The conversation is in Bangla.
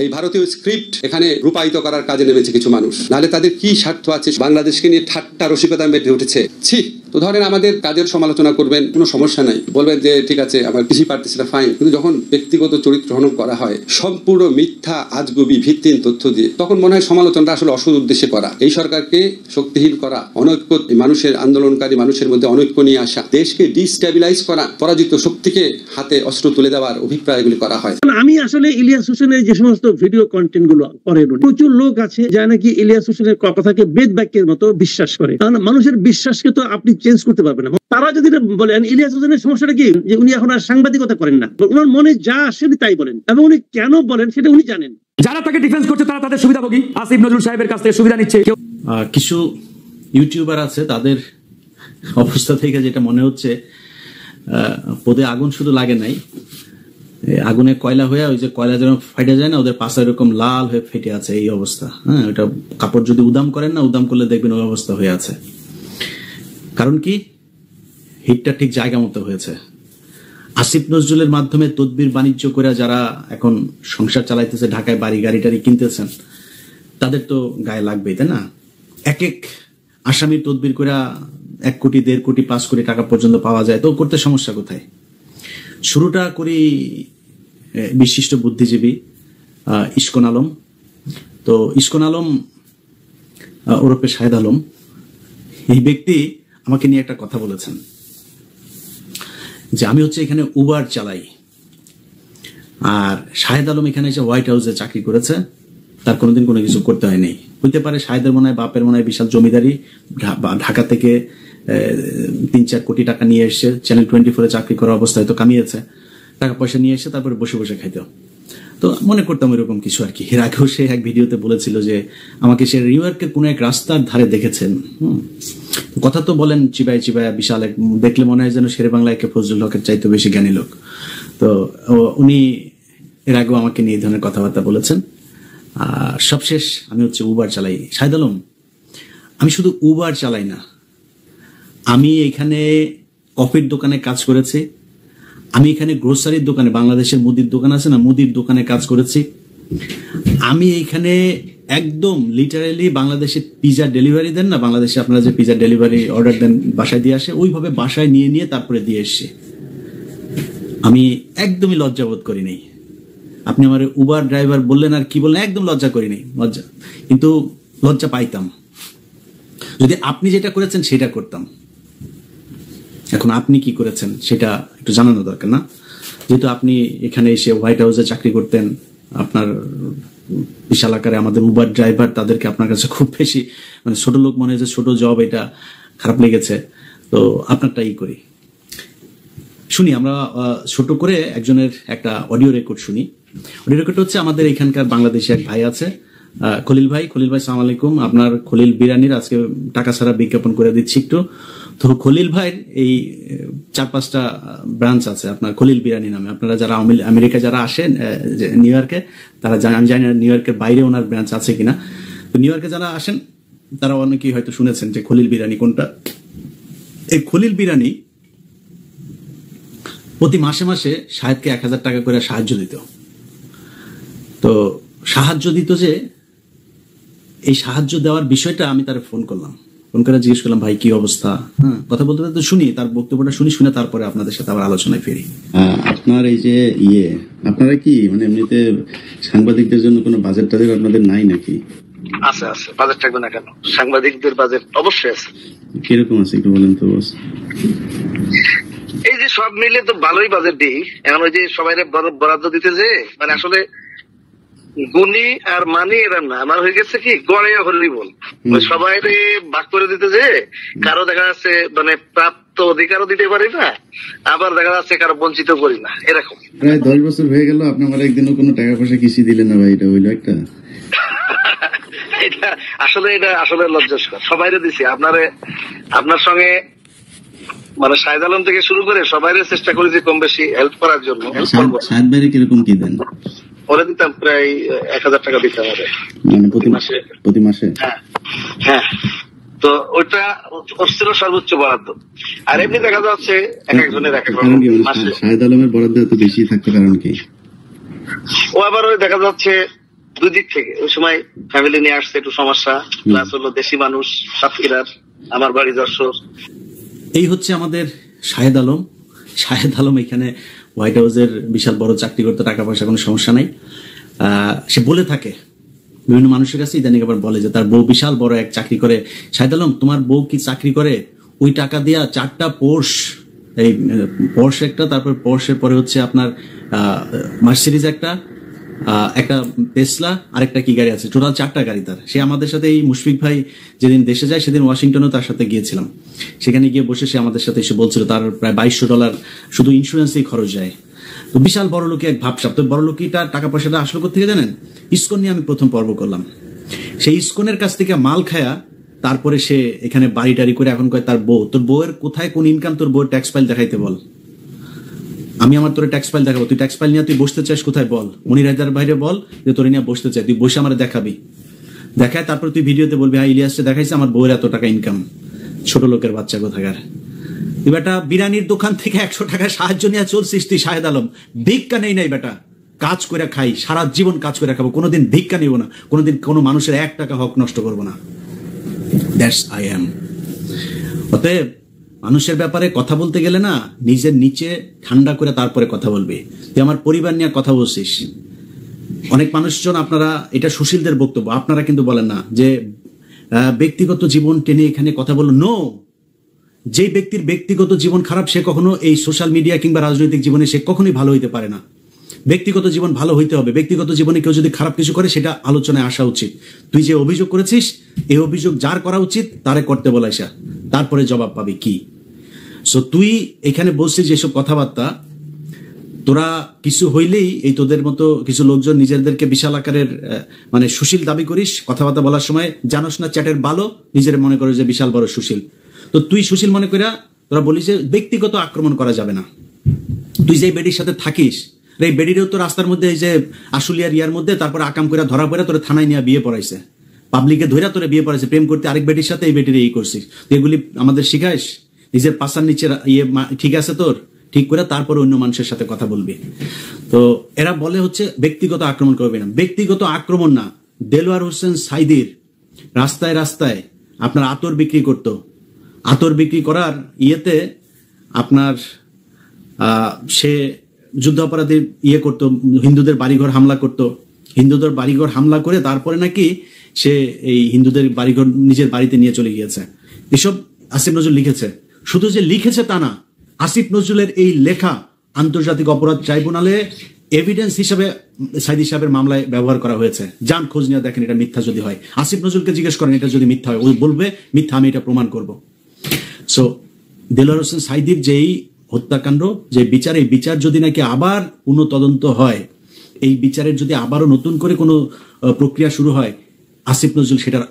এই ভারতীয় স্ক্রিপ্ট এখানে রূপায়িত করার কাজে নেমেছে কিছু মানুষ, নাহলে তাদের কি স্বার্থ আছে বাংলাদেশকে নিয়ে ঠাট্টা রসিকতা মেতে উঠেছে। ছি। তো ধরেন আমাদের কাজের সমালোচনা করবেন, কোনো সমস্যা নাই, বলবেন যে ঠিক আছে আমার কিছুই পারতেছি না, ফাইন। কিন্তু যখন ব্যক্তিগত চরিত্র হনন করা হয় সম্পূর্ণ মিথ্যা আজগুবি ভিত্তিহীন তথ্য দিয়ে, তখন মনে হয় সমালোচনাটা আসলে অসৎ উদ্দেশ্যে করা। এই সরকারকে শক্তিহীন করা, অনৈক্য, মানুষের আন্দোলনকারী মানুষের মধ্যে অনৈক্য নিয়ে আসা, দেশকে ডিস্টেবিলাইজ করা, পরাজিত শক্তিকে হাতে অস্ত্র তুলে দেওয়ার অভিপ্রায়গুলি করা হয়। আমি আসলে ইলিয়াস হোসেনের যে সমস্ত ভিডিও কন্টেন্ট গুলো করেন, প্রচুর লোক আছে যারা নাকি ইলিয়াস হোসেনের কথাকে বেদ বাক্যের মতো বিশ্বাস করে। কারণ মানুষের বিশ্বাসকে তো আপনি চেঞ্জ করতে পারবেন না। তারা যদি বলেন ইলিয়াস হোসেনের সমস্যাটা কি, যে উনি এখন আর সাংবাদিকতা করেন না, ওনার মনে যা আসে তাই বলেন, এবং উনি কেন বলেন সেটা উনি জানেন। যারা তাকে ডিফেন্স করছে তারা তাদের সুবিধাভোগী, আসিফ নজরুল সাহেবের কাছ থেকে সুবিধা নিচ্ছে। কিছু ইউটিউবার আছে, তাদের অবস্থা থেকে যেটা মনে হচ্ছে পদে আগুন শুধু লাগে নাই, আগুনে কয়লা হয়ে ওই যে কয়লা যেন ফাইটে যায় না, ওদের পাশে এরকম লাল হয়ে ফেটে আছে এই অবস্থা। হ্যাঁ, ওটা কাপড় যদি উদাম করেন না, উদাম করলে দেখবেন ওই অবস্থা হয়ে আছে। কারণ কি, হিটটা ঠিক জায়গা মতো হয়েছে। আসিফ নজরুলের মাধ্যমে তদবির বাণিজ্য করে যারা এখন সংসার চালাইতেছে, ঢাকায় বাড়ি গাড়ি টাড়ি কিনতেছেন, তাদের তো গায়ে লাগবেই, তাই না? এক এক আসামির তদবির করে 1 কোটি 1.5 কোটি 5 কোটি টাকা পর্যন্ত পাওয়া যায়, তো করতে সমস্যা কোথায়? শুরুটা করি বিশিষ্ট বুদ্ধিজীবী ইস্কন আলম। তো ইস্কন আলম ওরফে শাহেদ আলম, এই ব্যক্তি আমাকে নিয়ে একটা কথা বলেছেন যে আমি হচ্ছে এখানে উবার চালাই, আর শাহেদ আলম এখানে এসে হোয়াইট হাউসে চাকরি করেছে, তার কোনোদিন কোনো কিছু করতে হয়নি। হইতে পারে শাহেদের মনে হয় বাপের মনে হয় বিশাল জমিদারি, ঢাকা থেকে 3-4 কোটি টাকা নিয়ে এসে চ্যানেল 24-এ চাকরি করার অবস্থায় তো কামিয়েছে, টাকা পয়সা নিয়ে এসে তারপরে বসে বসে খাইতো। তো মনে করতাম এরকম কিছু আর কি। এর আগেও সে এক ভিডিওতে বলেছিল যে আমাকে সে নিউ ইয়র্কের কোনো এক রাস্তার ধারে দেখেছেন। কথা তো বলেন চিবাই চিবাই, বিশাল এক, দেখলে মনে হয় যেন শেরে বাংলায় কে ফজলুল হকের চাইতে বেশি জ্ঞানী লোক। তো উনি এর আগেও আমাকে নিয়ে এই ধরনের কথাবার্তা বলেছেন। আর সবশেষ আমি হচ্ছে উবার চালাই। শাহেদ আলম, আমি শুধু উবার চালাই না, আমি এখানে কফির দোকানে কাজ করেছি, আমি এখানে গ্রোসারির দোকানে, বাংলাদেশের মুদির দোকান আছে না, মুদির দোকানে কাজ করেছি, আমি এইখানে একদম লিটারেলি বাংলাদেশে পিজা ডেলিভারি দেন না, বাংলাদেশে আপনারা যে পিজা ডেলিভারি অর্ডার দেন বাসায় দিয়ে আসে, ওইভাবে বাসায় নিয়ে নিয়ে তারপরে দিয়ে এসছি। আমি একদমই লজ্জাবোধ করি নাই। আপনি আমার উবার ড্রাইভার বললেন আর কি বললেন, একদম লজ্জা করি নাই, লজ্জা, কিন্তু লজ্জা পাইতাম যদি আপনি যেটা করেছেন সেটা করতাম। এখন আপনি কি করেছেন সেটা একটু জানানো দরকার না? যেহেতু আপনি এখানে এসে হোয়াইট হাউসে চাকরি করতেন, আপনার বিশাল আকারে আমাদের উবার ড্রাইভার, তাদেরকে আপনার কাছে খুব বেশি মানে ছোট লোক মনে হয়েছে, ছোট জব, এটা খারাপ লেগেছে। তো আপনারটাই করি, শুনি আমরা ছোট করে একজনের একটা অডিও রেকর্ড শুনি। অডিও রেকর্ড হচ্ছে আমাদের এখানকার বাংলাদেশি এক ভাই আছে, খলিল ভাই। খলিল ভাই সালাম আলাইকুম। আপনার খলিল বিরিয়ানির আজকে টাকা ছাড়া বিজ্ঞাপন করে দিচ্ছি একটু। তো খলিল ভাইয়ের এই 4-5টা ব্রাঞ্চ আছে আপনার খলিল বিরিয়ানি নামে। আপনারা যারা আমেরিকা যারা আসেন নিউ ইয়র্কে, তারা আমি জানি না নিউ ইয়র্কের বাইরে ওনার ব্রাঞ্চ আছে কিনা। তো নিউ ইয়র্কে যারা আসেন তারা অনেকেই হয়তো শুনেছেন যে খলিল বিরিয়ানি কোনটা। এই খলিল বিরিয়ানি প্রতি মাসে মাসে শাহেদকে 1000 টাকা করে সাহায্য দিত। তো সাহায্য দিত, যে এই সাহায্য দেওয়ার বিষয়টা আমি তার ফোন করলাম, ফোন করে জিজ্ঞেস করলাম ভাই কি অবস্থা। হ্যাঁ, কথা বলতে বলতে শুনি তার বক্তব্যটা, শুনে তারপরে আপনাদের সাথে আবার আলোচনায় ফিরি। আপনার এই যে আপনারা কি মানে এমনিতে সাংবাদিকদের জন্য কোনো বাজেট টাজেট আপনাদের নাই নাকি? আছে, বাজেট থাকবে না কেন? সাংবাদিকদের বাজেট অবশ্যই আছে। কিরকম আছে একটু বলেন তো বস। এই যে সব মিলে তো ভালোই বাজেট দিই। এখন ওই যে সবাই বরাদ্দ দিতে যে মানে আসলে গুণী আর মানি এরা না, আমার হয়ে গেছে কি গড়ে হলি বল, সবাই ভাগ করে দিতে যে কারো দেখা যাচ্ছে মানে প্রাপ্ত অধিকারও দিতে পারি না, আবার দেখা যাচ্ছে কারো বঞ্চিত করি না, এরকম। প্রায় 10 বছর হয়ে গেল আপনি আমার একদিনও কোনো টাকা পয়সা কিছু দিলেন না ভাই, এটা হইলো একটা এটা আসলে লজ্জাস্কর। সবাইরে দিছি, আপনার সঙ্গে মানে শাহেদ আলম থেকে শুরু করে সবাইরে চেষ্টা করেছি কম বেশি হেল্প করার জন্য। শাহেদ ভাইরে কিরকম কি দেন? ওরা দিতাম প্রায় 1000 টাকা দিতাম মানে প্রতি মাসে। হ্যাঁ, তো ওইটা ছিল সর্বোচ্চ বরাদ্দ। আর এমনি দেখা যাচ্ছে এক একজনের এক এক রকম। শাহেদ আলমের বরাদ্দ এত বেশি থাকতে কারণ কি? ও আবার ওই দেখা যাচ্ছে দুই দিক থেকে। ওই সময় ফ্যামিলি নিয়ে আসছে, একটু সমস্যা, প্লাস হলো দেশি মানুষ, সাতক্ষীরার, আমার বাড়ি যশোর। এই হচ্ছে আমাদের শাহেদ আলম। শাহেদ আলম এখানে হোয়াইট হাউসের বিশাল বড় চাকরি করতে, টাকা পয়সা কোনো সমস্যা নাই। সে বলে থাকে বিভিন্ন মানুষের কাছে, ইদানিং আবার বলে যে তার বউ বিশাল বড় এক চাকরি করে। শাহেদ আলম, তোমার বউ কি চাকরি করে? ওই টাকা দিয়া 4টা পোর্শ, এই পোর্শ একটা, তারপর পোর্শের পরে হচ্ছে আপনার মার্সিডিজ একটা টেসলা, আরেকটা কি গাড়ি আছে, টোটাল 4টা গাড়ি তার। সে আমাদের সাথে, এই মুশফিক ভাই যেদিন দেশে যায় সেদিন ওয়াশিংটনেও তার সাথে গিয়েছিলাম। সেখানে গিয়ে বসে সে আমাদের সাথে এসে বলছিল তার প্রায় $2200 শুধু ইন্স্যুরেন্সেই খরচ যায়। তো বিশাল বড় লোকে এক ভাবসাব। তো বড় লোকিটা টাকা পয়সাটা আসলো কোথেকে জানেন? ইসকন নিয়ে আমি প্রথম পর্ব করলাম। সেই ইসকনের কাছ থেকে মাল খায়া তারপরে সে এখানে বাড়ি টাড়ি করে এখন কয় তার বউ, তোর বউয়ের কোথায় কোন ইনকাম, তোর বউয়ের ট্যাক্স ফাইল দেখাইতে বল। আমি আমার তোর ট্যাক্স ফাইল দেখাবো, তুই ট্যাক্স ফাইল নিয়ে তুই বসতে চাস কোথায় বল, মনির হায়দার বাইরে বল যে তোর নিয়ে বসতে চাই, তুই বসে আমার দেখাবি, দেখায় তারপর তুই ভিডিওতে বলবি হ্যাঁ ইলিয়াসকে দেখাইছে আমার বউয়ের এত টাকা ইনকাম। ছোট লোকের বাচ্চা কোথাকার। তুই বেটা বিরিয়ানির দোকান থেকে 100 টাকা সাহায্য নিয়ে চলছিস তুই শাহেদ আলম। ভিক্ষা নেই নাই বেটা, কাজ করে খাই, সারা জীবন কাজ করে খাবো, কোনোদিন ভিক্ষা নিব না, কোনোদিন কোনো মানুষের 1 টাকা হক নষ্ট করবো না। That's I am. অতএব মানুষের ব্যাপারে কথা বলতে গেলে না, নিজের নিচে ঠান্ডা করে তারপরে কথা বলবে। তুই আমার পরিবার নিয়ে কথা বলছিস। অনেক মানুষজন, আপনারা, এটা সুশীলদের বক্তব্য, আপনারা কিন্তু বলেন না যে ব্যক্তিগত জীবন টেনে এখানে কথা বলো। নো, যে ব্যক্তির ব্যক্তিগত জীবন খারাপ সে কখনো এই সোশ্যাল মিডিয়া কিংবা রাজনৈতিক জীবনে সে কখনোই ভালো হইতে পারে না। ব্যক্তিগত জীবন ভালো হইতে হবে। ব্যক্তিগত জীবনে কেউ যদি খারাপ কিছু করে সেটা আলোচনায় আসা উচিত। তুই যে অভিযোগ করেছিস, এই অভিযোগ যার করা উচিত তারে করতে বলাইসা, তারপরে জবাব পাবি কি। সো তুই এখানে বলছিস যেসব কথাবার্তা, তোরা কিছু হইলেই এই তোদের মতো কিছু লোকজন নিজেদেরকে বিশাল আকারের মানে সুশীল দাবি করিস। কথাবার্তা বলার সময় জানোস না চ্যাটের ভালো, নিজের মনে করে যে বিশাল বড় সুশীল। তো তুই সুশীল মনে করিয়া তোরা বলিস যে ব্যক্তিগত আক্রমণ করা যাবে না। তুই যে বেডির সাথে থাকিস, এই বেডিরেও তো রাস্তার মধ্যে এই যে আশুলিয়ার ইয়ার মধ্যে তারপর আকাম করে ধরা পড়ে তোরা থানায় নিয়ে বিয়ে পড়াইছে, পাবলিকে ধরে তোরা বিয়ে পড়াইছে, প্রেম করতে আরেক বেটির সাথে এই বেটির এই করছিস। এগুলি আমাদের শিখাইস? নিজের পাশার নিচে ইয়ে ঠিক আছে তোর, ঠিক করে তারপর অন্য মানুষের সাথে কথা বলবি। তো এরা বলে হচ্ছে ব্যক্তিগত আক্রমণ করবে না। ব্যক্তিগত আক্রমণ না, দেলোয়ার হোসেন সাইদির রাস্তায় রাস্তায় আপনার আতর বিক্রি করত। আতর বিক্রি করার ইয়েতে আপনার সে যুদ্ধাপরাধী ইয়ে করত, হিন্দুদের বাড়িঘর হামলা করত। হিন্দুদের বাড়িঘর হামলা করে তারপরে নাকি সে এই হিন্দুদের বাড়িঘর নিজের বাড়িতে নিয়ে চলে গিয়েছে। এসব আসিফ নজরুল লিখেছে। শুধু যে লিখেছে তা না, আসিফ নজরুলের এই লেখা আন্তর্জাতিক অপরাধ ট্রাইব্যুনালে এভিডেন্স হিসাবে সাইদি সাহেবের মামলায় ব্যবহার করা হয়েছে। যান খোঁজ নিয়ে দেখেন এটা মিথ্যা যদি হয়। আসিফ নজরুলকে জিজ্ঞেস করেন এটা যদি মিথ্যা হয়, ও বলবে মিথ্যা, আমি এটা প্রমাণ করব। সো দেলোয়ার হোসেন সাইদির যেই হত্যাকাণ্ড, যে বিচার, এই বিচার যদি নাকি আবার পুনঃ তদন্ত হয়, এই বিচারের যদি আবারও নতুন করে কোনো প্রক্রিয়া শুরু হয়, আসিফ নজরুল সেটার